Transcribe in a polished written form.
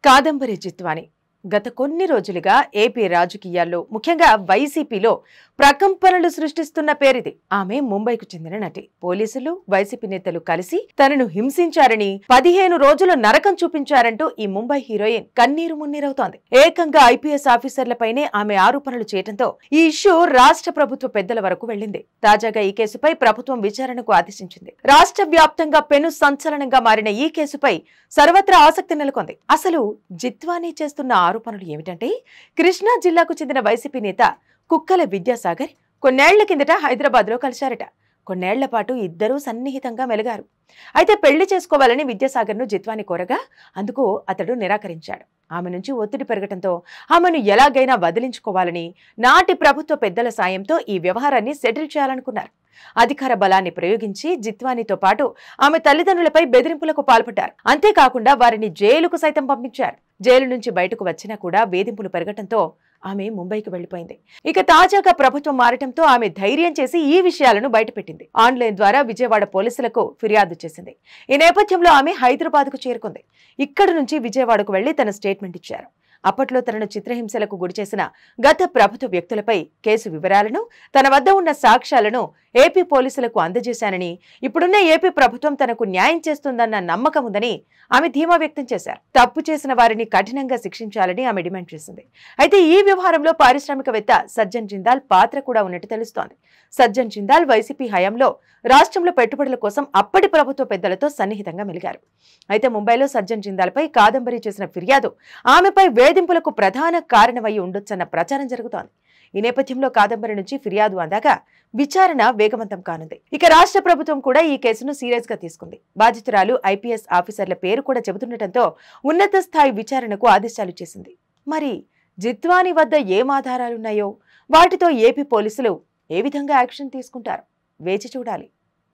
కాదంబరి జిత్వాని గత కొన్ని రోజులుగా ఏపీ రాజకీయాల్లో ముఖ్యంగా వైసీపీలో ప్రకంపనలు సృష్టిస్తున్న పేరిది. ఆమె ముంబైకు చెందిన నటి. పోలీసులు వైసీపీ నేతలు కలిసి తనను హింసించారని 15 రోజులు నరకం చూపించారంటూ ఈ ముంబై హీరోయిన్ కన్నీరు మున్నీరవుతోంది. ఏకంగా ఐపీఎస్ ఆఫీసర్లపైనే ఆమె ఆరోపణలు చేయడంతో ఈ ఇష్యూ రాష్ట్ర ప్రభుత్వ పెద్దల వరకు వెళ్లింది. తాజాగా ఈ కేసుపై ప్రభుత్వం విచారణకు ఆదేశించింది. రాష్ట్ర వ్యాప్తంగా పెను సంచలనంగా మారిన ఈ కేసుపై సర్వత్రా ఆసక్తి నెలకొంది. అసలు జిత్వాని చేస్తున్న ఆరోపణలు ఏమిటంటే, కృష్ణా జిల్లాకు చెందిన వైసీపీ నేత కుక్కల విద్యాసాగర్ కొన్నేళ్ల కిందట హైదరాబాద్లో కలిశారట. కొన్నేళ్ల పాటు ఇద్దరూ సన్నిహితంగా మెలిగారు. అయితే పెళ్లి చేసుకోవాలని విద్యాసాగర్ను జిత్వాని కోరగా అందుకు అతడు నిరాకరించాడు. ఆమె నుంచి ఒత్తిడి పెరగడంతో ఆమెను ఎలాగైనా వదిలించుకోవాలని నాటి ప్రభుత్వ పెద్దల సాయంతో ఈ వ్యవహారాన్ని సెటిల్ చేయాలనుకున్నారు. అధికార బలాన్ని ప్రయోగించి జిత్వానితో పాటు ఆమె తల్లిదండ్రులపై బెదిరింపులకు పాల్పడ్డారు. అంతేకాకుండా వారిని జైలుకు సైతం పంపించారు. జైలు నుంచి బయటకు వచ్చినా కూడా వేధింపులు పెరగటంతో ఆమె ముంబైకి వెళ్లిపోయింది. ఇక తాజాగా ప్రభుత్వం మారటంతో ఆమె ధైర్యం చేసి ఈ విషయాలను బయటపెట్టింది. ఆన్లైన్ ద్వారా విజయవాడ పోలీసులకు ఫిర్యాదు చేసింది. ఈ నేపథ్యంలో ఆమె హైదరాబాద్కు చేరుకుంది. ఇక్కడి నుంచి విజయవాడకు వెళ్లి తన స్టేట్మెంట్ ఇచ్చారు. అప్పట్లో తనను చిత్రహింసలకు గురిచేసిన గత ప్రభుత్వ వ్యక్తులపై కేసు వివరాలను, తన వద్ద ఉన్న సాక్ష్యాలను ఏపీ పోలీసులకు అందజేశానని, ఇప్పుడున్న ఏపీ ప్రభుత్వం తనకు న్యాయం చేస్తుందన్న నమ్మకం ఉందని ఆమె ధీమా వ్యక్తం చేశారు. తప్పు చేసిన వారిని కఠినంగా శిక్షించాలని ఆమె డిమాండ్ చేసింది. అయితే ఈ వ్యవహారంలో పారిశ్రామికవేత్త సజ్జన్ జిందాల్ పాత్ర కూడా ఉన్నట్టు తెలుస్తోంది. సజ్జన్ జిందాల్ వైసీపీ హయాంలో రాష్ట్రంలో పెట్టుబడుల కోసం అప్పటి ప్రభుత్వ పెద్దలతో సన్నిహితంగా మెలిగారు. అయితే ముంబైలో సజ్జన్ జిందాల్పై కాదంబరి చేసిన ఫిర్యాదు ఆమెపై వేధింపులకు ప్రధాన కారణమై ఉండొచ్చన్న ప్రచారం జరుగుతోంది. ఈ నేపథ్యంలో కాదంబరి నుంచి ఫిర్యాదు అందాక విచారణ వేగవంతం కానుంది. ఇక రాష్ట్ర ప్రభుత్వం కూడా ఈ కేసును సీరియస్ గా తీసుకుంది. బాధితురాలు ఐపీఎస్ ఆఫీసర్ల పేరు కూడా చెబుతుండటంతో ఉన్నత స్థాయి విచారణకు ఆదేశాలు చేసింది. మరి జిత్వాని వద్ద ఏం ఆధారాలున్నాయో, వాటితో ఏపీ పోలీసులు ఏ విధంగా యాక్షన్ తీసుకుంటారో వేచి చూడాలి.